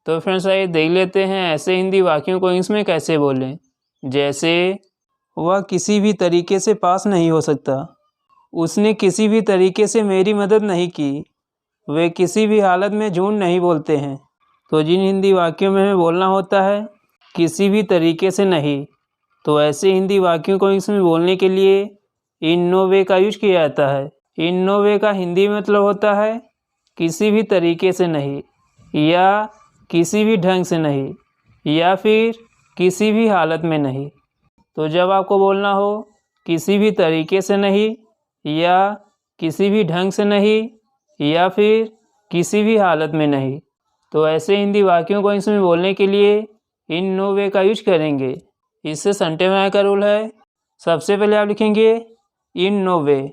तो फ्रेंड्स आइए देख लेते हैं ऐसे हिंदी वाक्यों को इंग्लिश में कैसे बोलें। जैसे वह किसी भी तरीके से पास नहीं हो सकता, उसने किसी भी तरीके से मेरी मदद नहीं की, वे किसी भी हालत में झूठ नहीं बोलते हैं। तो जिन हिंदी वाक्यों में हमें बोलना होता है किसी भी तरीके से नहीं, तो ऐसे हिंदी वाक्यों को इंग्लिश में बोलने के लिए इन नो वे का यूज किया जाता है। इन नो वे का हिंदी में मतलब होता है किसी भी तरीके से नहीं, या किसी भी ढंग से नहीं, या फिर किसी भी हालत में नहीं। तो जब आपको बोलना हो किसी भी तरीके से नहीं, या किसी भी ढंग से नहीं, या फिर किसी भी हालत में नहीं, तो ऐसे हिंदी वाक्यों को इंग्लिश में बोलने के लिए इन नो वे का यूज करेंगे। इससे सेंटेंस बनाने का रूल है, सबसे पहले आप लिखेंगे इन नो वे,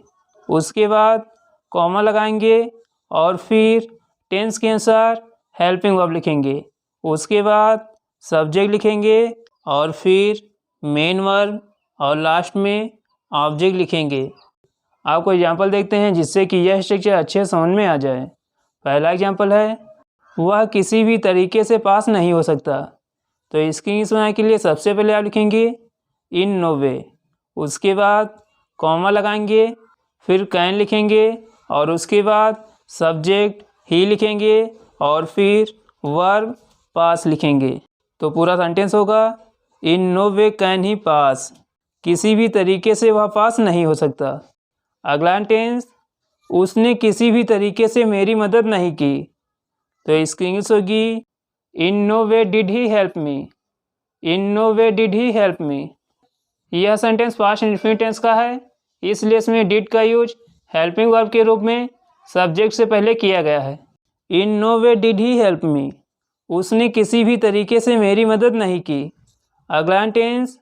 उसके बाद कॉमा लगाएंगे और फिर टेंस के अनुसार हेल्पिंग वर्ब लिखेंगे, उसके बाद सब्जेक्ट लिखेंगे और फिर मेन वर्ब और लास्ट में ऑब्जेक्ट लिखेंगे। आपको एग्जाम्पल देखते हैं जिससे कि यह स्ट्रक्चर अच्छे समझ में आ जाए। पहला एग्जाम्पल है वह किसी भी तरीके से पास नहीं हो सकता। तो इसकी इंग्लिश बनाने के लिए सबसे पहले आप लिखेंगे इन नो वे, उसके बाद कॉमा लगाएंगे, फिर कैन लिखेंगे और उसके बाद सब्जेक्ट ही लिखेंगे और फिर वर्ब पास लिखेंगे। तो पूरा सेंटेंस होगा इन नो वे कैन ही पास, किसी भी तरीके से वह पास नहीं हो सकता। अगला टेंस उसने किसी भी तरीके से मेरी मदद नहीं की, तो इसकी इंग्लिश होगी in no way did he help me. In no way did he help me. यह सेंटेंस पास्ट इंडेफिनिट टेंस का है, इसलिए इसमें डिड का यूज हेल्पिंग वर्ब के रूप में सब्जेक्ट से पहले किया गया है। In no way did he help me, उसने किसी भी तरीके से मेरी मदद नहीं की। अगला टेंस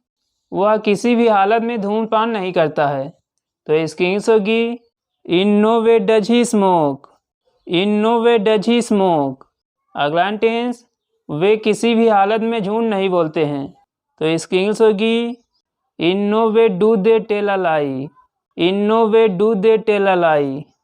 वह किसी भी हालत में धूम्रपान नहीं करता है, तो इसकी इंग्लिश होगी in no way does he smoke. In no way does he smoke. अगला टेंस वे किसी भी हालत में झूठ नहीं बोलते हैं, तो इसकी इंग्लिश होगी in no way do they tell a lie. In no way do they tell a lie.